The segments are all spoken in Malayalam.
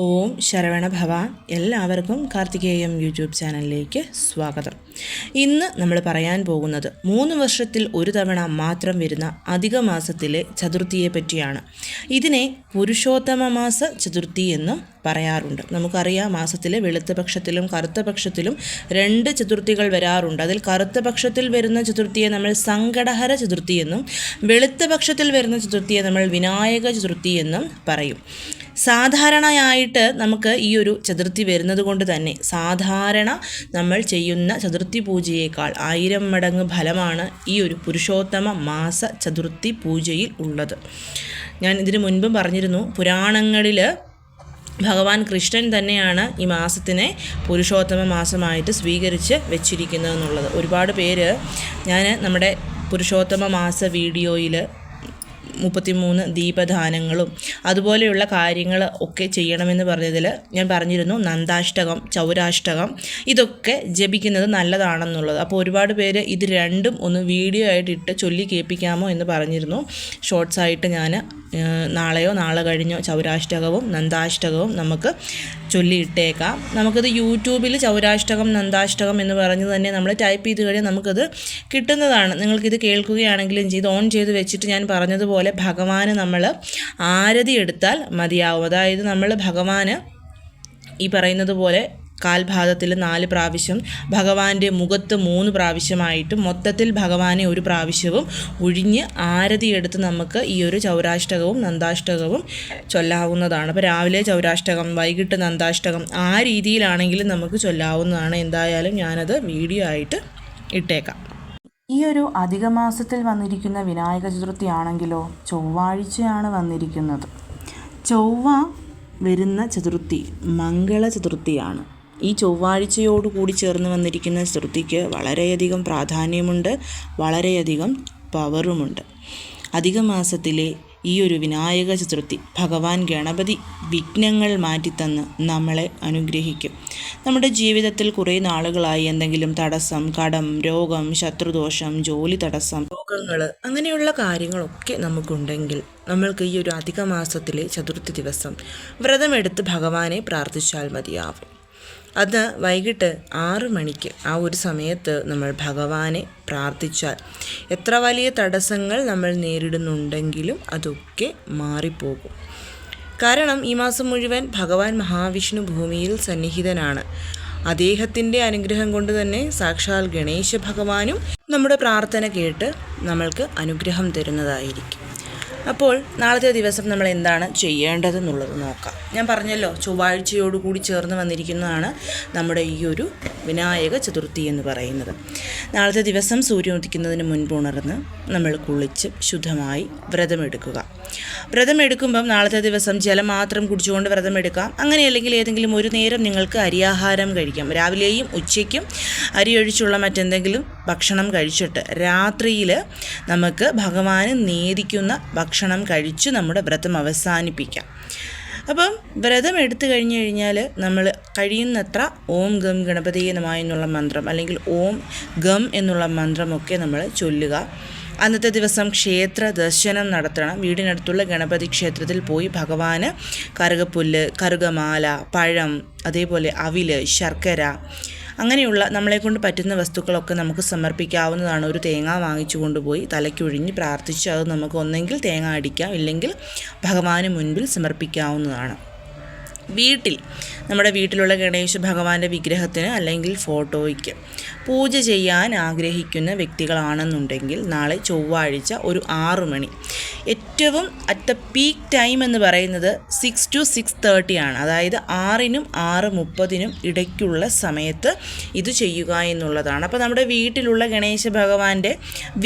ഓം ശരവണ ഭവ. എല്ലാവർക്കും കാർത്തികേയം യൂട്യൂബ് ചാനലിലേക്ക് സ്വാഗതം. ഇന്ന് നമ്മൾ പറയാൻ പോകുന്നത് 3 വർഷത്തിൽ ഒരു തവണ മാത്രം വരുന്ന അധിക മാസത്തിലെ ചതുർത്ഥിയെ പറ്റിയാണ്. ഇതിനെ പുരുഷോത്തമ മാസ ചതുർത്ഥി എന്നും പറയാറുണ്ട്. നമുക്കറിയാം, മാസത്തിലെ വെളുത്ത പക്ഷത്തിലും കറുത്ത പക്ഷത്തിലും 2 ചതുർത്ഥികൾ വരാറുണ്ട്. അതിൽ കറുത്ത പക്ഷത്തിൽ വരുന്ന ചതുർത്ഥിയെ നമ്മൾ സങ്കടഹര ചതുർത്ഥി എന്നും വെളുത്ത പക്ഷത്തിൽ വരുന്ന ചതുർത്ഥിയെ നമ്മൾ വിനായക ചതുർത്ഥി എന്നും പറയും. സാധാരണയായിട്ട് നമുക്ക് ഈ ഒരു ചതുർത്ഥി വരുന്നത് കൊണ്ട് തന്നെ സാധാരണ നമ്മൾ ചെയ്യുന്ന ചതുർത്ഥി പൂജയേക്കാൾ 1000 മടങ്ങ് ഫലമാണ് ഈ ഒരു പുരുഷോത്തമ മാസ ചതുർത്ഥി പൂജയിൽ ഉള്ളത്. ഞാൻ ഇതിനു മുൻപും പറഞ്ഞിരുന്നു, പുരാണങ്ങളിൽ ഭഗവാൻ കൃഷ്ണൻ തന്നെയാണ് ഈ മാസത്തിനെ പുരുഷോത്തമ മാസമായിട്ട് സ്വീകരിച്ച് വെച്ചിരിക്കുന്നതെന്നുള്ളത്. ഒരുപാട് പേര് ഞാൻ നമ്മുടെ പുരുഷോത്തമ മാസ വീഡിയോയിൽ 33 ദീപദാനങ്ങളും അതുപോലെയുള്ള കാര്യങ്ങൾ ഒക്കെ ചെയ്യണമെന്ന് പറഞ്ഞതിൽ ഞാൻ പറഞ്ഞിരുന്നു, നന്ദാഷ്ടകം, ചൗരാഷ്ടകം ഇതൊക്കെ ജപിക്കുന്നത് നല്ലതാണെന്നുള്ളത്. അപ്പോൾ ഒരുപാട് പേര് ഇത് രണ്ടും ഒന്ന് വീഡിയോ ആയിട്ട് ഇട്ട് ചൊല്ലി കേൾപ്പിക്കാമോ എന്ന് പറഞ്ഞിരുന്നു. ഷോർട്സായിട്ട് ഞാൻ നാളെയോ നാളെ കഴിഞ്ഞോ ചൗരാഷ്ടകവും നന്ദാഷ്ടകവും നമുക്ക് ചൊല്ലിയിട്ടേക്കാം. നമുക്കത് യൂട്യൂബിൽ ചൗരാഷ്ടകം നന്ദാഷ്ടകം എന്ന് പറഞ്ഞ് തന്നെ നമ്മൾ ടൈപ്പ് ചെയ്ത് കഴിഞ്ഞാൽ നമുക്കത് കിട്ടുന്നതാണ്. നിങ്ങൾക്കിത് കേൾക്കുകയാണെങ്കിലും ചെയ്ത് ഓൺ ചെയ്ത് വെച്ചിട്ട് ഞാൻ പറഞ്ഞതുപോലെ ഭഗവാന് നമ്മൾ ആരതി എടുത്താൽ മതിയാവും. അതായത് നമ്മൾ ഭഗവാന് ഈ പറയുന്നത് പോലെ കാൽഭാഗത്തിൽ 4 പ്രാവശ്യം, ഭഗവാന്റെ മുഖത്ത് 3 പ്രാവശ്യമായിട്ടും മൊത്തത്തിൽ ഭഗവാനെ 1 പ്രാവശ്യവും ഒഴിഞ്ഞ് ആരതി എടുത്ത് നമുക്ക് ഈ ഒരു ചൗരാഷ്ടകവും നന്ദാഷ്ടകവും ചൊല്ലാവുന്നതാണ്. അപ്പോൾ രാവിലെ ചൗരാഷ്ടകം, വൈകിട്ട് നന്ദാഷ്ടകം, ആ രീതിയിലാണെങ്കിലും നമുക്ക് ചൊല്ലാവുന്നതാണ്. എന്തായാലും ഞാനത് വീഡിയോ ആയിട്ട് ഇട്ടേക്കാം. ഈ ഒരു അധിക മാസത്തിൽ വന്നിരിക്കുന്ന വിനായക ചതുർത്ഥി ആണെങ്കിലോ ചൊവ്വാഴ്ചയാണ് വന്നിരിക്കുന്നത്. ചൊവ്വ വരുന്ന ചതുർത്ഥി മംഗള ചതുർത്ഥിയാണ്. ഈ ചൊവ്വാഴ്ചയോടുകൂടി ചേർന്ന് വന്നിരിക്കുന്ന ചതുർത്ഥിക്ക് വളരെയധികം പ്രാധാന്യമുണ്ട്, വളരെയധികം പവറുമുണ്ട്. അധിക മാസത്തിലെ ഈ ഒരു വിനായക ചതുർത്ഥി ഭഗവാൻ ഗണപതി വിഘ്നങ്ങൾ മാറ്റിത്തന്ന് നമ്മളെ അനുഗ്രഹിക്കും. നമ്മുടെ ജീവിതത്തിൽ കുറേ നാളുകളായി എന്തെങ്കിലും തടസ്സം, കടം, രോഗം, ശത്രുദോഷം, ജോലി തടസ്സം, രോഗങ്ങൾ, അങ്ങനെയുള്ള കാര്യങ്ങളൊക്കെ നമുക്കുണ്ടെങ്കിൽ നമ്മൾക്ക് ഈ ഒരു അധിക മാസത്തിലെ ചതുർത്ഥി ദിവസം വ്രതമെടുത്ത് ഭഗവാനെ പ്രാർത്ഥിച്ചാൽ മതിയാവും. അത് വൈകിട്ട് 6 മണിക്ക് ആ ഒരു സമയത്ത് നമ്മൾ ഭഗവാനെ പ്രാർത്ഥിച്ചാൽ എത്ര വലിയ തടസ്സങ്ങൾ നമ്മൾ നേരിടുന്നുണ്ടെങ്കിലും അതൊക്കെ മാറിപ്പോകും. കാരണം ഈ മാസം മുഴുവൻ ഭഗവാൻ മഹാവിഷ്ണു ഭൂമിയിൽ സന്നിഹിതനാണ്. അദ്ദേഹത്തിൻ്റെ അനുഗ്രഹം കൊണ്ട് തന്നെ സാക്ഷാൽ ഗണേശ ഭഗവാനും നമ്മുടെ പ്രാർത്ഥന കേട്ട് നമ്മൾക്ക് അനുഗ്രഹം തരുന്നതായിരിക്കും. അപ്പോൾ നാളത്തെ ദിവസം നമ്മൾ എന്താണ് ചെയ്യേണ്ടതെന്നുള്ളത് നോക്കാം. ഞാൻ പറഞ്ഞല്ലോ, ചൊവ്വാഴ്ചയോടുകൂടി ചേർന്ന് വന്നിരിക്കുന്നതാണ് നമ്മുടെ ഈ ഒരു വിനായക ചതുർത്ഥി എന്ന് പറയുന്നത്. നാളത്തെ ദിവസം സൂര്യൻ ഉദിക്കുന്നതിന് മുൻപ് ഉണർന്ന് നമ്മൾ കുളിച്ച് ശുദ്ധമായി വ്രതമെടുക്കുക. വ്രതമെടുക്കുമ്പം നാളത്തെ ദിവസം ജലം മാത്രം കുടിച്ചുകൊണ്ട് വ്രതമെടുക്കാം. അങ്ങനെയല്ലെങ്കിൽ ഏതെങ്കിലും ഒരു നേരം നിങ്ങൾക്ക് അരിയാഹാരം കഴിക്കാം. രാവിലെയും ഉച്ചയ്ക്കും അരിയൊഴിച്ചുള്ള മറ്റെന്തെങ്കിലും ഭക്ഷണം കഴിച്ചിട്ട് രാത്രിയിൽ നമുക്ക് ഭഗവാന് നേദിക്കുന്ന ഭക്ഷണം കഴിച്ച് നമ്മുടെ വ്രതം അവസാനിപ്പിക്കാം. അപ്പം വ്രതം എടുത്തു കഴിഞ്ഞ് കഴിഞ്ഞാൽ നമ്മൾ കഴിയുന്നത്ര ഓം ഗം ഗണപതിയെ നമഃ എന്നുള്ള മന്ത്രം അല്ലെങ്കിൽ ഓം ഗം എന്നുള്ള മന്ത്രമൊക്കെ നമ്മൾ ചൊല്ലുക. അന്നത്തെ ദിവസം ക്ഷേത്ര ദർശനം നടത്തണം. വീടിനടുത്തുള്ള ഗണപതി ക്ഷേത്രത്തിൽ പോയി ഭഗവാന് കറുകപ്പുല്ല്, കറുകമാല, പഴം, അതേപോലെ അവില്, ശർക്കര, അങ്ങനെയുള്ള നമ്മളെക്കൊണ്ട് പറ്റുന്ന വസ്തുക്കളൊക്കെ നമുക്ക് സമർപ്പിക്കാവുന്നതാണ്. ഒരു തേങ്ങ വാങ്ങിച്ചു കൊണ്ടുപോയി തലയ്ക്കൊഴിഞ്ഞ് പ്രാർത്ഥിച്ച് അത് നമുക്ക് ഒന്നെങ്കിൽ തേങ്ങ അടിക്കാം, ഇല്ലെങ്കിൽ ഭഗവാന് മുൻപിൽ സമർപ്പിക്കാവുന്നതാണ്. നമ്മുടെ വീട്ടിലുള്ള ഗണേശ ഭഗവാന്റെ വിഗ്രഹത്തിന് അല്ലെങ്കിൽ ഫോട്ടോയ്ക്ക് പൂജ ചെയ്യാൻ ആഗ്രഹിക്കുന്ന വ്യക്തികളാണെന്നുണ്ടെങ്കിൽ നാളെ ചൊവ്വാഴ്ച ഒരു 6 മണി, ഏറ്റവും അറ്റ് ദ പീക്ക് ടൈം എന്ന് പറയുന്നത് 6 to 6:30 ആണ്. അതായത് 6നും 6:30 ഇടയ്ക്കുള്ള സമയത്ത് ഇത് ചെയ്യുക എന്നുള്ളതാണ്. അപ്പോൾ നമ്മുടെ വീട്ടിലുള്ള ഗണേശ ഭഗവാന്റെ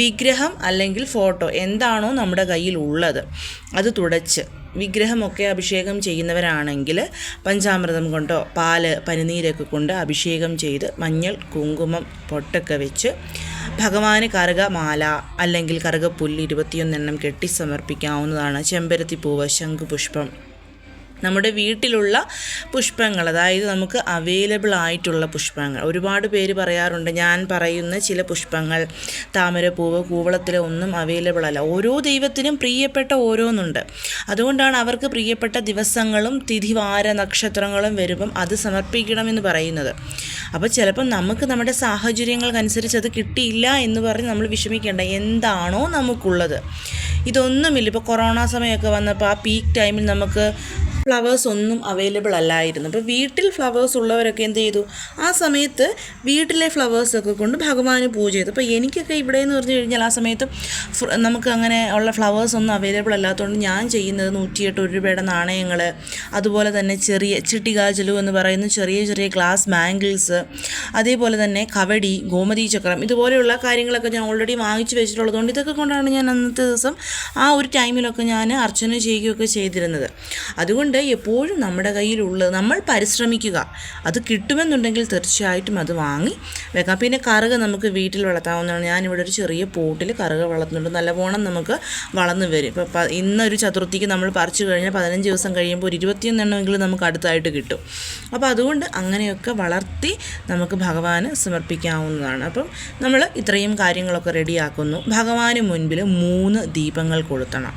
വിഗ്രഹം അല്ലെങ്കിൽ ഫോട്ടോ എന്താണോ നമ്മുടെ കയ്യിൽ ഉള്ളത് അത് തുടച്ച്, വിഗ്രഹമൊക്കെ അഭിഷേകം ചെയ്യുന്നവരാണെങ്കിൽ പഞ്ചാമൃതം കൊണ്ടോ പാല്, പനിനീരൊക്കെ കൊണ്ട് അഭിഷേകം ചെയ്ത് മഞ്ഞൾ, കുങ്കുമം, പൊട്ടൊക്കെ വെച്ച് ഭഗവാന് കറുകമാല അല്ലെങ്കിൽ കറുകപ്പുല്ല് 21 എണ്ണം കെട്ടി സമർപ്പിക്കാവുന്നതാണ്. ചെമ്പരത്തിപ്പൂവ്, ശംഖുപുഷ്പം, നമ്മുടെ വീട്ടിലുള്ള പുഷ്പങ്ങൾ, അതായത് നമുക്ക് അവൈലബിൾ ആയിട്ടുള്ള പുഷ്പങ്ങൾ. ഒരുപാട് പേര് പറയാറുണ്ട്, ഞാൻ പറയുന്ന ചില പുഷ്പങ്ങൾ, താമരപ്പൂവ്, കൂവളത്തിലെ ഒന്നും അവൈലബിൾ അല്ല. ഓരോ ദൈവത്തിനും പ്രിയപ്പെട്ട ഓരോന്നുണ്ട്. അതുകൊണ്ടാണ് അവർക്ക് പ്രിയപ്പെട്ട ദിവസങ്ങളും തിഥിവാര നക്ഷത്രങ്ങളും വരുമ്പം അത് സമർപ്പിക്കണമെന്ന് പറയുന്നത്. അപ്പോൾ ചിലപ്പം നമുക്ക് നമ്മുടെ സാഹചര്യങ്ങൾക്കനുസരിച്ച് അത് കിട്ടിയില്ല എന്ന് പറഞ്ഞ് നമ്മൾ വിഷമിക്കേണ്ട. എന്താണോ നമുക്കുള്ളത്, ഇതൊന്നുമില്ല. ഇപ്പോൾ കൊറോണ സമയമൊക്കെ വന്നപ്പോൾ ആ പീക്ക് ടൈമിൽ നമുക്ക് ഫ്ലവേഴ്സ് ഒന്നും അവൈലബിൾ അല്ലായിരുന്നു. അപ്പോൾ വീട്ടിൽ ഫ്ലവേഴ്സ് ഉള്ളവരൊക്കെ എന്ത് ചെയ്തു, ആ സമയത്ത് വീട്ടിലെ ഫ്ലവേഴ്സൊക്കെ കൊണ്ട് ഭഗവാന് പൂജ ചെയ്തു. അപ്പോൾ എനിക്കൊക്കെ ഇവിടെ എന്ന് പറഞ്ഞു കഴിഞ്ഞാൽ ആ സമയത്ത് നമുക്ക് അങ്ങനെ ഉള്ള ഫ്ലവേഴ്സ് ഒന്നും അവൈലബിൾ അല്ലാത്തതുകൊണ്ട് ഞാൻ ചെയ്യുന്നത് 108 രൂപയുടെ നാണയങ്ങൾ, അതുപോലെ തന്നെ ചെറിയ ചിട്ടികാജലു എന്ന് പറയുന്ന ചെറിയ ചെറിയ ഗ്ലാസ് ബാംഗിൾസ്, അതേപോലെ തന്നെ കവടി, ഗോമതി ചക്രം, ഇതുപോലെയുള്ള കാര്യങ്ങളൊക്കെ ഞാൻ ഓൾറെഡി വാങ്ങിച്ചു വെച്ചിട്ടുള്ളതുകൊണ്ട് ഇതൊക്കെ കൊണ്ടാണ് ഞാൻ അന്നത്തെ ദിവസം ആ ഒരു ടൈമിലൊക്കെ ഞാൻ അർച്ചന ചെയ്യുകയൊക്കെ ചെയ്തിരുന്നത്. അതുകൊണ്ട് എപ്പോഴും നമ്മുടെ കയ്യിലുള്ളത് നമ്മൾ പരിശ്രമിക്കുക. അത് കിട്ടുമെന്നുണ്ടെങ്കിൽ തീർച്ചയായിട്ടും അത് വാങ്ങി വെക്കാം. പിന്നെ കറുക നമുക്ക് വീട്ടിൽ വളർത്താവുന്നതാണ്. ഞാനിവിടെ ഒരു ചെറിയ പോട്ടിൽ കറുക വളർത്തുന്നുണ്ട്. നല്ലവണ്ണം നമുക്ക് വളർന്നു വരും. ഇപ്പോൾ ഇന്നൊരു ചതുർത്ഥിക്ക് നമ്മൾ പറിച്ചു കഴിഞ്ഞാൽ 15 ദിവസം കഴിയുമ്പോൾ ഒരു 21 എണ്ണമെങ്കിലും നമുക്ക് അടുത്തായിട്ട് കിട്ടും. അപ്പോൾ അതുകൊണ്ട് അങ്ങനെയൊക്കെ വളർത്തി നമുക്ക് ഭഗവാന് സമർപ്പിക്കാവുന്നതാണ്. അപ്പം നമ്മൾ ഇത്രയും കാര്യങ്ങളൊക്കെ റെഡിയാക്കുന്നു. ഭഗവാന് മുൻപിൽ 3 ദീപങ്ങൾ കൊളുത്തണം.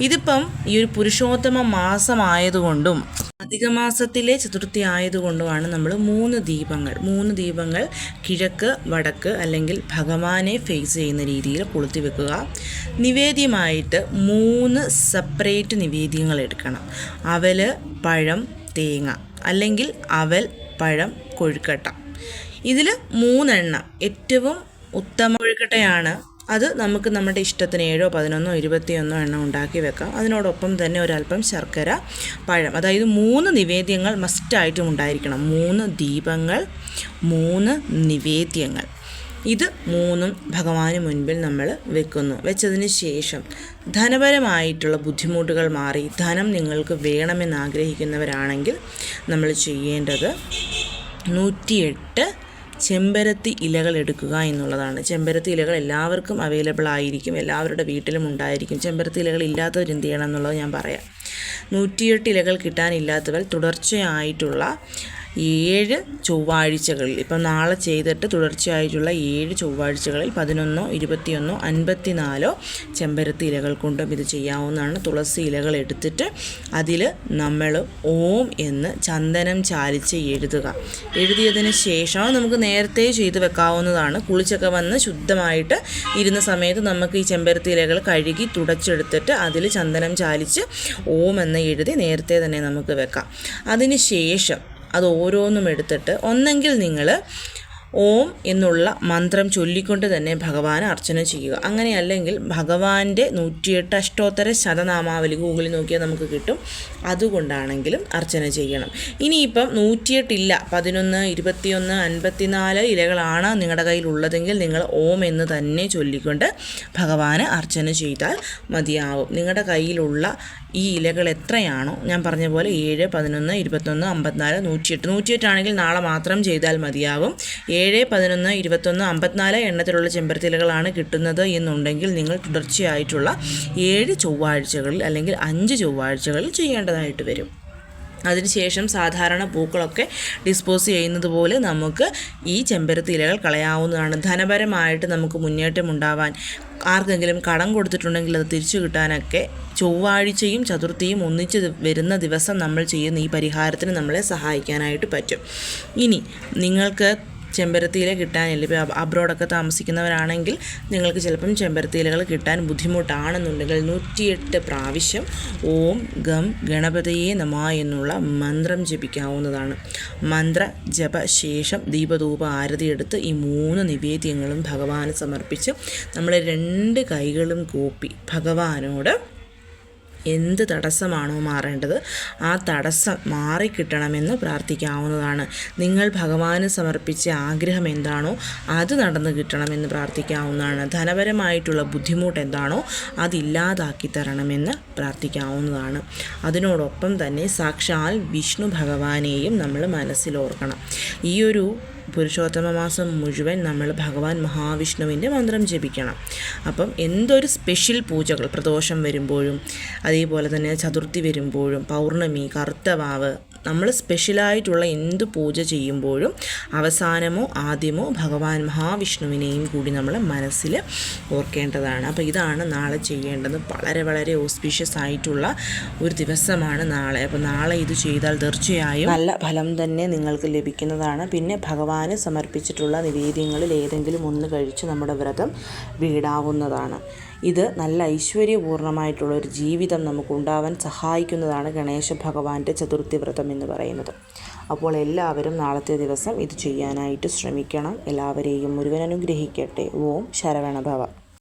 ഇതിപ്പം ഈ ഒരു പുരുഷോത്തമ മാസമായതുകൊണ്ടും അധിക മാസത്തിലെ ചതുർത്ഥി ആയതുകൊണ്ടുമാണ് നമ്മൾ 3 ദീപങ്ങൾ കിഴക്ക്, വടക്ക് അല്ലെങ്കിൽ ഭഗവാനെ ഫേസ് ചെയ്യുന്ന രീതിയിൽ കൊളുത്തി വെക്കുക. നിവേദ്യമായിട്ട് 3 സെപ്പറേറ്റ് നിവേദ്യങ്ങൾ എടുക്കണം. അവൽ, പഴം, തേങ്ങ, അല്ലെങ്കിൽ അവൽ, പഴം, കൊഴുക്കട്ട. ഇതിൽ 3 എണ്ണം ഏറ്റവും ഉത്തമ കൊഴുക്കട്ടയാണ്. അത് നമുക്ക് നമ്മുടെ ഇഷ്ടത്തിന് 7, 11, 21 എണ്ണം ഉണ്ടാക്കി വെക്കാം. അതിനോടൊപ്പം തന്നെ ഒരല്പം ശർക്കര, പഴം, അതായത് 3 നിവേദ്യങ്ങൾ മസ്റ്റായിട്ടും ഉണ്ടായിരിക്കണം. 3 ദീപങ്ങൾ, 3 നിവേദ്യങ്ങൾ. ഇത് 3ഉം ഭഗവാന് മുൻപിൽ നമ്മൾ വെക്കുന്നു. വെച്ചതിന് ശേഷം ധനപരമായിട്ടുള്ള ബുദ്ധിമുട്ടുകൾ മാറി ധനം നിങ്ങൾക്ക് വേണമെന്ന് ആഗ്രഹിക്കുന്നവരാണെങ്കിൽ നമ്മൾ ചെയ്യേണ്ടത് 108 ചെമ്പരത്തി ഇലകൾ എടുക്കുക എന്നുള്ളതാണ്. ചെമ്പരത്തി ഇലകൾ എല്ലാവർക്കും അവൈലബിൾ ആയിരിക്കും, എല്ലാവരുടെ വീട്ടിലും ഉണ്ടായിരിക്കും. ചെമ്പരത്തി ഇലകൾ ഇല്ലാത്തവർ എന്ത് ചെയ്യണം എന്നുള്ളത് ഞാൻ പറയാം. 108 ഇലകൾ കിട്ടാനില്ലാത്തവർ തുടർച്ചയായിട്ടുള്ള 7 ചൊവ്വാഴ്ചകളിൽ, ഇപ്പം നാളെ ചെയ്തിട്ട് തുടർച്ചയായിട്ടുള്ള 7 ചൊവ്വാഴ്ചകളിൽ 11, 21, 54 ചെമ്പരത്തി ഇലകൾ കൊണ്ടും ഇത് ചെയ്യാവുന്നതാണ്. തുളസി ഇലകൾ എടുത്തിട്ട് അതിൽ നമ്മൾ ഓം എന്ന് ചന്ദനം ചാലിച്ച് എഴുതുക. എഴുതിയതിന് ശേഷം നമുക്ക് നേരത്തെ ചെയ്ത് വെക്കാവുന്നതാണ്. കുളിച്ചൊക്കെ വന്ന് ശുദ്ധമായിട്ട് ഇരുന്ന സമയത്ത് നമുക്ക് ഈ ചെമ്പരത്തി ഇലകൾ കഴുകി തുടച്ചെടുത്തിട്ട് അതിൽ ചന്ദനം ചാലിച്ച് ഓം എന്ന് എഴുതി നേരത്തെ തന്നെ നമുക്ക് വെക്കാം. അതിന് ശേഷം അത് ഓരോന്നും എടുത്തിട്ട് ഒന്നെങ്കിൽ നിങ്ങൾ ഓം എന്നുള്ള മന്ത്രം ചൊല്ലിക്കൊണ്ട് തന്നെ ഭഗവാനെ അർച്ചന ചെയ്യുക. അങ്ങനെയല്ലെങ്കിൽ ഭഗവാന്റെ 108 അഷ്ടോത്തര ശതനാമാവലി ഗൂഗിളിൽ നോക്കിയാൽ നമുക്ക് കിട്ടും. അതുകൊണ്ടാണെങ്കിലും അർച്ചന ചെയ്യണം. ഇനിയിപ്പം 108 ഇല്ല, 11, 21, 54 ഇലകളാണ് നിങ്ങളുടെ കയ്യിലുള്ളതെങ്കിൽ നിങ്ങൾ ഓം എന്ന് തന്നെ ചൊല്ലിക്കൊണ്ട് ഭഗവാനെ അർച്ചന ചെയ്താൽ മതിയാവും. നിങ്ങളുടെ കയ്യിലുള്ള ഈ ഇലകൾ എത്രയാണോ, ഞാൻ പറഞ്ഞ പോലെ 7, 11, 21, 54, 108 ആണെങ്കിൽ നാളെ മാത്രം ചെയ്താൽ മതിയാവും. 7, 11, 21, 54 എണ്ണത്തിലുള്ള ചെമ്പരത്തി ഇലകളാണ് കിട്ടുന്നത് എന്നുണ്ടെങ്കിൽ നിങ്ങൾ തുടർച്ചയായിട്ടുള്ള 7 ചൊവ്വാഴ്ചകളിൽ അല്ലെങ്കിൽ 5 ചൊവ്വാഴ്ചകളിൽ ചെയ്യേണ്ടതായിട്ട് വരും. അതിനുശേഷം സാധാരണ പൂക്കളൊക്കെ ഡിസ്പോസ് ചെയ്യുന്നത് പോലെ നമുക്ക് ഈ ചെമ്പരത്തി ഇലകൾ കളയാവുന്നതാണ്. ധനപരമായിട്ട് നമുക്ക് മുന്നേറ്റം ഉണ്ടാവാൻ, ആർക്കെങ്കിലും കടം കൊടുത്തിട്ടുണ്ടെങ്കിൽ അത് തിരിച്ചു കിട്ടാനൊക്കെ ചൊവ്വാഴ്ചയും ചതുർത്ഥിയും ഒന്നിച്ച് വരുന്ന ദിവസം നമ്മൾ ചെയ്യുന്ന ഈ പരിഹാരത്തിന് നമ്മളെ സഹായിക്കാനായിട്ട് പറ്റും. ഇനി നിങ്ങൾക്ക് ചെമ്പരത്തിയില കിട്ടാനില്ല, ഇപ്പോൾ അബ്രോഡൊക്കെ താമസിക്കുന്നവരാണെങ്കിൽ നിങ്ങൾക്ക് ചിലപ്പം ചെമ്പരത്തിയിലകൾ കിട്ടാൻ ബുദ്ധിമുട്ടാണെന്നുണ്ടെങ്കിൽ 108 പ്രാവശ്യം ഓം ഗം ഗണപതയേ നമഃ എന്നുള്ള മന്ത്രം ജപിക്കാവുന്നതാണ്. മന്ത്ര ജപ ശേഷം ദീപധൂപ ആരതി എടുത്ത് ഈ 3 നിവേദ്യങ്ങളും ഭഗവാന് സമർപ്പിച്ച് നമ്മൾ 2 കൈകളും കൂപ്പി ഭഗവാനോട് എന്ത് തടസ്സമാണോ മാറേണ്ടത് ആ തടസ്സം മാറിക്കിട്ടണമെന്ന് പ്രാർത്ഥിക്കാവുന്നതാണ്. നിങ്ങൾ ഭഗവാന് സമർപ്പിച്ച ആഗ്രഹം എന്താണോ അത് നടന്നു കിട്ടണമെന്ന് പ്രാർത്ഥിക്കാവുന്നതാണ്. ധനപരമായിട്ടുള്ള ബുദ്ധിമുട്ട് എന്താണോ അതില്ലാതാക്കി തരണമെന്ന് പ്രാർത്ഥിക്കാവുന്നതാണ്. അതിനോടൊപ്പം തന്നെ സാക്ഷാൽ വിഷ്ണു ഭഗവാനെയും നമ്മൾ മനസ്സിലോർക്കണം. ഈ ഒരു പുരുഷോത്തമ മാസം മുഴുവൻ നമ്മൾ ഭഗവാൻ മഹാവിഷ്ണുവിൻ്റെ മന്ത്രം ജപിക്കണം. അപ്പം എന്തൊരു സ്പെഷ്യൽ പൂജകൾ പ്രദോഷം വരുമ്പോഴും അതേപോലെ തന്നെ ചതുർത്ഥി വരുമ്പോഴും പൗർണമി, കറുത്തവാവ്, നമ്മൾ സ്പെഷ്യലായിട്ടുള്ള എന്ത് പൂജ ചെയ്യുമ്പോഴും അവസാനമോ ആദ്യമോ ഭഗവാൻ മഹാവിഷ്ണുവിനെയും കൂടി നമ്മൾ മനസ്സിൽ ഓർക്കേണ്ടതാണ്. അപ്പോൾ ഇതാണ് നാളെ ചെയ്യേണ്ടത്. വളരെ വളരെ ഓസ്പീഷ്യസ് ആയിട്ടുള്ള ഒരു ദിവസമാണ് നാളെ. അപ്പോൾ നാളെ ഇത് ചെയ്താൽ തീർച്ചയായും നല്ല ഫലം തന്നെ നിങ്ങൾക്ക് ലഭിക്കുന്നതാണ്. പിന്നെ ഭഗവാന് സമർപ്പിച്ചിട്ടുള്ള നിവേദ്യങ്ങളിൽ ഏതെങ്കിലും ഒന്ന് കഴിച്ച് നമ്മുടെ വ്രതം വീടാവുന്നതാണ്. ഇത് നല്ല ഐശ്വര്യപൂർണ്ണമായിട്ടുള്ള ഒരു ജീവിതം നമുക്കുണ്ടാവാൻ സഹായിക്കുന്നതാണ് ഗണേശ ഭഗവാന്റെ ചതുർത്ഥി വ്രതം എന്ന് പറയുന്നത്. അപ്പോൾ എല്ലാവരും നാളത്തെ ദിവസം ഇത് ചെയ്യാനായിട്ട് ശ്രമിക്കണം. എല്ലാവരെയും മുരുകൻ അനുഗ്രഹിക്കട്ടെ. ഓം ശരവണഭവ.